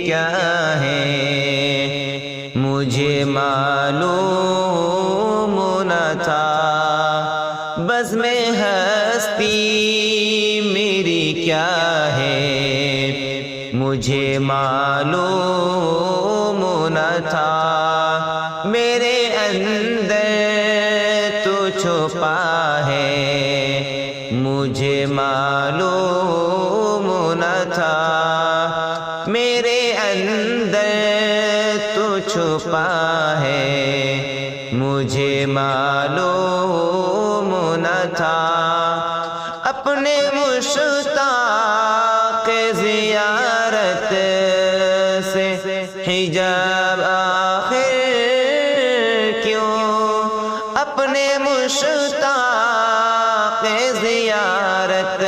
کیا ہے مجھے معلوم نہ تھا، بزم ہستی میری کیا ہے مجھے معلوم نہ تھا، میرے اندر تو چھپا ہے مجھے معلوم نہ تھا، میرے اندر تو چھپا ہے مجھے معلوم نہ تھا، اپنے مشتاق زیارت سے حجاب آخر کیوں، اپنے مشتاق زیارت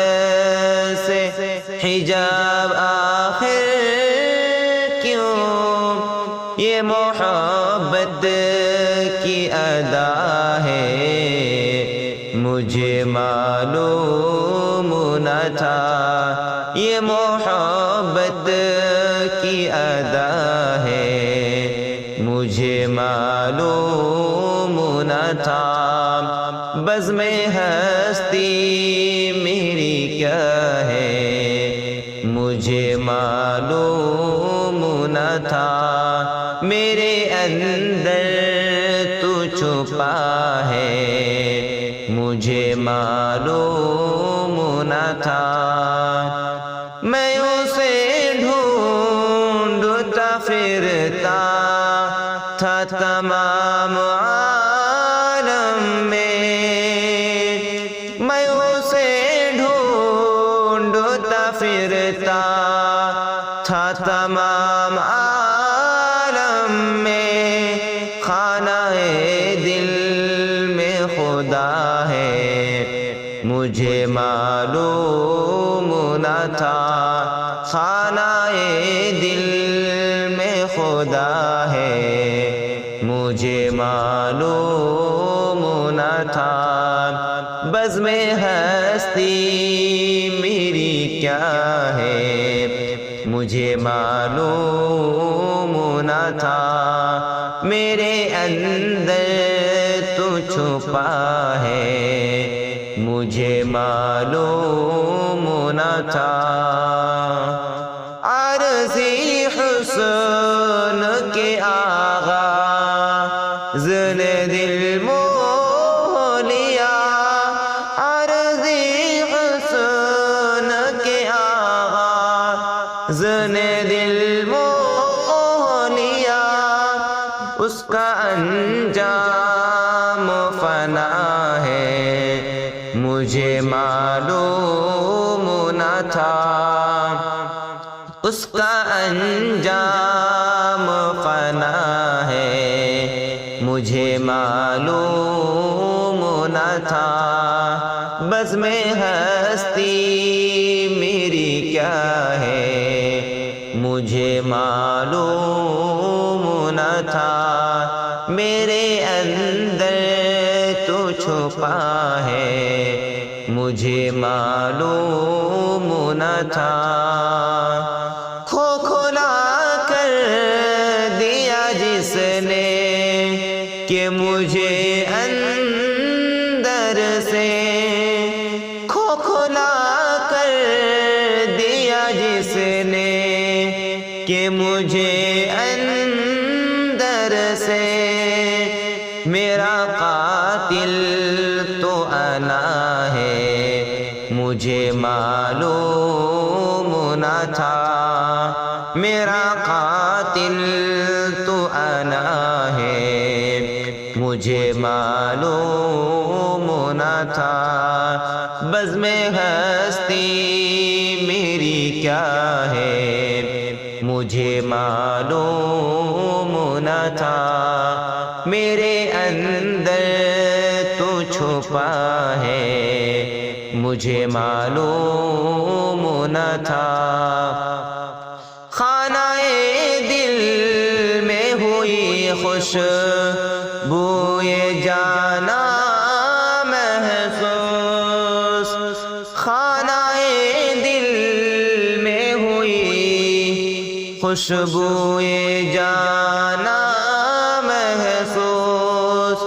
سے حجاب آخر کیوں، یہ محبت کی ادا ہے مجھے معلوم نہ تھا، یہ محبت کی ادا ہے مجھے معلوم نہ تھا، بزم ہستی میری کیا ہے مجھے معلوم نہ تھا، میرے اندر تو چھپا ہے مجھے معلوم نہ تھا، میں اسے ڈھونڈتا پھرتا تھا تمام عالم میں، میں اسے ڈھونڈتا پھرتا تھا تمام عالم میں، خانہ دل میں خدا ہے مجھے معلوم نہ تھا، خانہ دل میں خدا ہے مجھے معلوم نہ تھا، بزم ہستی میری کیا ہے مجھے معلوم نہ تھا، میرے اندر تو چھپا ہے مجھے معلوم نہ تھا، عارضی حسن کے آغاز نے دل موہ لیا، عارضی حسن کے آغاز نے دل موہ لیا، اس کا انجام فنا ہے مجھے معلوم نہ تھا، اس کا انجام فنا ہے مجھے معلوم نہ تھا، بزم ہستی میری کیا ہے مجھے معلوم نہ تھا، میرے اندر تو چھپا ہے مجھے معلوم نہ تھا، کھوکھلا کر دیا جس نے کہ مجھے اندر سے، کھوکھلا کر دیا جس نے کہ مجھے اندر سے، میرا قاتل تو انا ہے مجھے معلوم نہ تھا، میرا قاتل تو انا ہے مجھے معلوم نہ تھا، بزم ہستی میری کیا ہے مجھے معلوم نہ تھا، میرے اندر تو چھپا ہے مجھے معلوم نہ تھا، خانہ دل میں ہوئی خوشبوئے جانا محسوس، خانہ دل میں ہوئی خوشبوئے جانا محسوس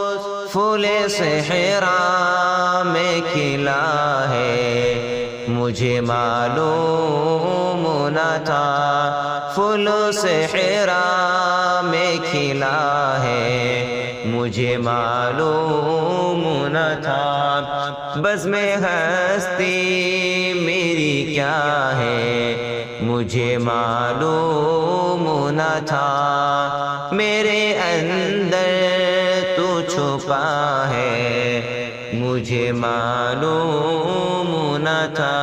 پھول صحرا میں کھلا ہے، مجھے معلوم نہ تھا پھول صحرا میں کھلا ہے، مجھے معلوم نہ تھا بس میں ہستی میری کیا ہے، مجھے معلوم نہ تھا میرے اندر تو چھپا ہے، مجھے معلوم نہ تھا۔